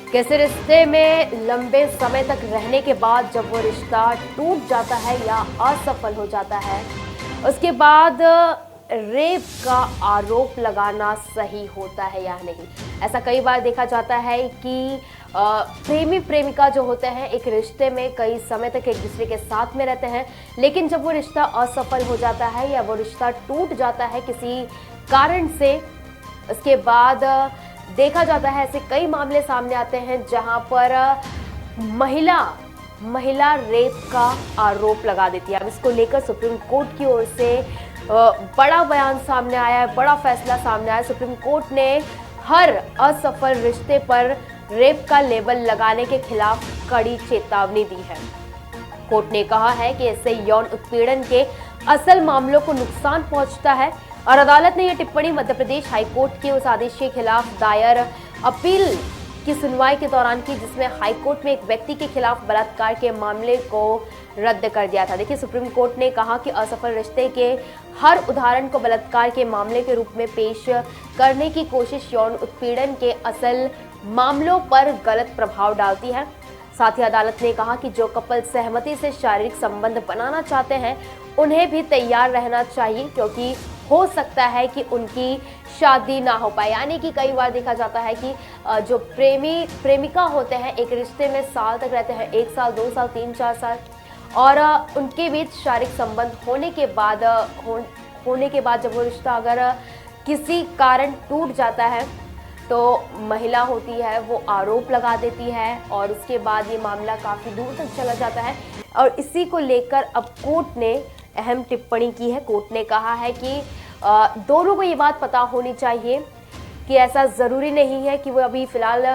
किसी रिश्ते में लंबे समय तक रहने के बाद जब वो रिश्ता टूट जाता है या असफल हो जाता है, उसके बाद रेप का आरोप लगाना सही होता है या नहीं। ऐसा कई बार देखा जाता है कि प्रेमी प्रेमिका जो होते हैं एक रिश्ते में कई समय तक एक दूसरे के साथ में रहते हैं, लेकिन जब वो रिश्ता असफल हो जाता है या वो रिश्ता टूट जाता है किसी कारण से, उसके बाद देखा जाता है ऐसे कई मामले सामने आते हैं जहां पर महिला रेप का आरोप लगा देती है। अब इसको लेकर सुप्रीम कोर्ट की ओर से बड़ा बयान सामने आया है, बड़ा फैसला सामने आया। सुप्रीम कोर्ट ने हर असफल रिश्ते पर रेप का लेबल लगाने के खिलाफ कड़ी चेतावनी दी है। कोर्ट ने कहा है कि इससे यौन उत्पीड़न के असल मामलों को नुकसान पहुंचता है और अदालत ने यह टिप्पणी मध्य प्रदेश हाईकोर्ट के उस आदेश के खिलाफ दायर अपील की सुनवाई के दौरान की, जिसमें हाईकोर्ट में एक व्यक्ति के खिलाफ बलात्कार के मामले को रद्द कर दिया था। देखिए, सुप्रीम कोर्ट ने कहा कि असफल रिश्ते के हर उदाहरण को बलात्कार के मामले के रूप में पेश करने की कोशिश यौन उत्पीड़न के असल मामलों पर गलत प्रभाव डालती है। साथ ही अदालत ने कहा कि जो कपल सहमति से शारीरिक संबंध बनाना चाहते हैं उन्हें भी तैयार रहना चाहिए, क्योंकि हो सकता है कि उनकी शादी ना हो पाए। यानी कि कई बार देखा जाता है कि जो प्रेमी प्रेमिका होते हैं एक रिश्ते में साल तक रहते हैं, 1 साल, 2 साल, 3, 4 साल, और उनके बीच शारीरिक संबंध होने के बाद जब वो रिश्ता अगर किसी कारण टूट जाता है तो महिला होती है वो आरोप लगा देती है और उसके बाद ये मामला काफ़ी दूर तक चला जाता है। और इसी को लेकर अब कोर्ट ने अहम टिप्पणी की है। कोर्ट ने कहा है कि दोनों को ये बात पता होनी चाहिए कि ऐसा ज़रूरी नहीं है कि वो अभी फ़िलहाल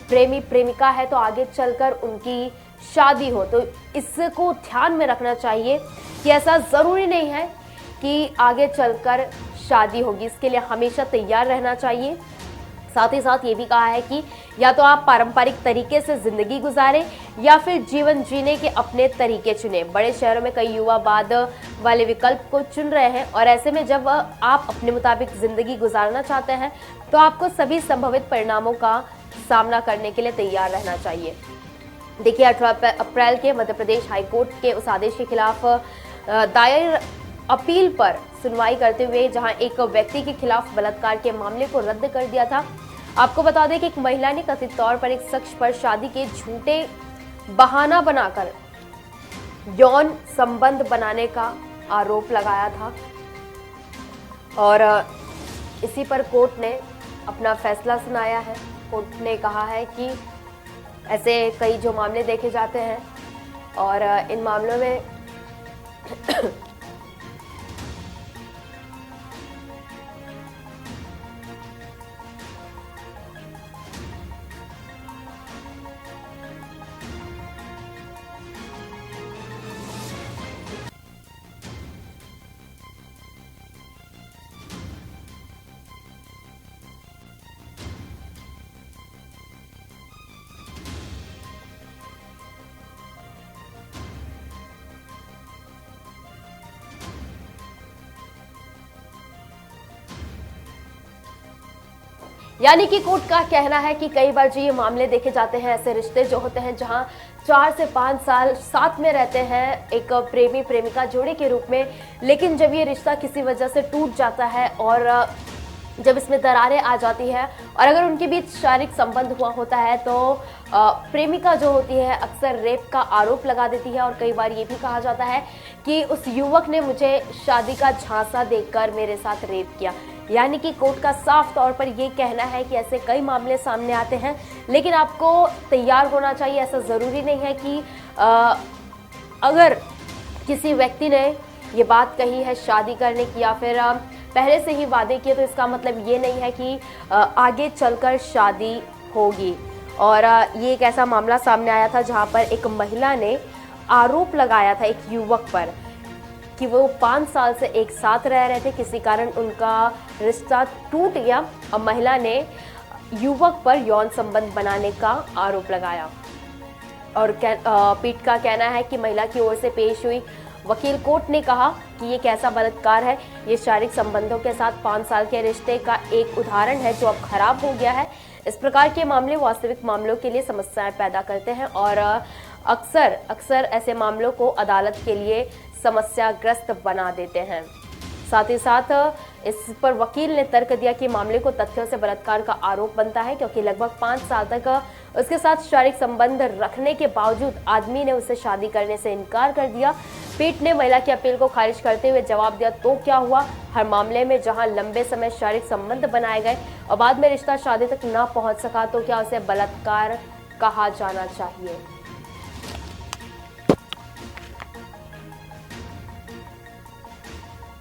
प्रेमी प्रेमिका है तो आगे चलकर उनकी शादी हो। तो इसको ध्यान में रखना चाहिए कि ऐसा ज़रूरी नहीं है कि आगे चलकर शादी होगी, इसके लिए हमेशा तैयार रहना चाहिए। साथ ही साथ ये भी कहा है कि या तो आप पारंपरिक तरीके से जिंदगी गुजारें या फिर जीवन जीने के अपने तरीके चुनें। बड़े शहरों में कई युवा बाद वाले विकल्प को चुन रहे हैं और ऐसे में जब आप अपने मुताबिक जिंदगी गुजारना चाहते हैं तो आपको सभी संभावित परिणामों का सामना करने के लिए तैयार रहना चाहिए। देखिए, 18 अप्रैल के मध्य प्रदेश हाईकोर्ट के उस आदेश के खिलाफ दायर अपील पर सुनवाई करते हुए जहां एक व्यक्ति के खिलाफ बलात्कार के मामले को रद्द कर दिया था। आपको बता दें कि एक महिला ने कथित तौर पर एक शख्स पर शादी के झूठे बहाना बनाकर यौन संबंध बनाने का आरोप लगाया था और इसी पर कोर्ट ने अपना फैसला सुनाया है। कोर्ट ने कहा है कि ऐसे कई जो मामले देखे जाते हैं और इन मामलों में यानी कि कोर्ट का कहना है कि कई बार जो ये मामले देखे जाते हैं, ऐसे रिश्ते जो होते हैं जहां 4 से 5 साल साथ में रहते हैं एक प्रेमी प्रेमिका जोड़े के रूप में, लेकिन जब ये रिश्ता किसी वजह से टूट जाता है और जब इसमें दरारें आ जाती है और अगर उनके बीच शारीरिक संबंध हुआ होता है तो प्रेमिका जो होती है अक्सर रेप का आरोप लगा देती है। और कई बार ये भी कहा जाता है कि उस युवक ने मुझे शादी का झांसा देकर मेरे साथ रेप किया। यानी कि कोर्ट का साफ तौर पर ये कहना है कि ऐसे कई मामले सामने आते हैं, लेकिन आपको तैयार होना चाहिए। ऐसा ज़रूरी नहीं है कि अगर किसी व्यक्ति ने ये बात कही है शादी करने की या फिर पहले से ही वादे किए तो इसका मतलब ये नहीं है कि आगे चलकर शादी होगी। और ये एक ऐसा मामला सामने आया था जहाँ पर एक महिला ने आरोप लगाया था एक युवक पर कि वो 5 साल से एक साथ रह रहे थे, किसी कारण उनका रिश्ता टूट गया और महिला ने युवक पर यौन संबंध बनाने का आरोप लगाया। और पीठ का कहना है कि महिला की ओर से पेश हुई वकील कोर्ट ने कहा कि ये कैसा बलात्कार है। ये शारीरिक संबंधों के साथ 5 साल के रिश्ते का एक उदाहरण है जो अब खराब हो गया है। इस प्रकार के मामले वास्तविक मामलों के लिए समस्याएं पैदा करते हैं और अक्सर ऐसे मामलों को अदालत के लिए समस्याग्रस्त बना देते हैं। साथ ही साथ इस पर वकील ने तर्क दिया कि मामले को तथ्यों से बलात्कार का आरोप बनता है, क्योंकि लगभग 5 साल तक उसके साथ शारीरिक संबंध रखने के बावजूद आदमी ने उससे शादी करने से इनकार कर दिया। पीठ ने महिला की अपील को खारिज करते हुए जवाब दिया, तो क्या हुआ? हर मामले में जहां लंबे समय शारीरिक संबंध बनाए गए और बाद में रिश्ता शादी तक न पहुंच सका, तो क्या उसे बलात्कार कहा जाना चाहिए?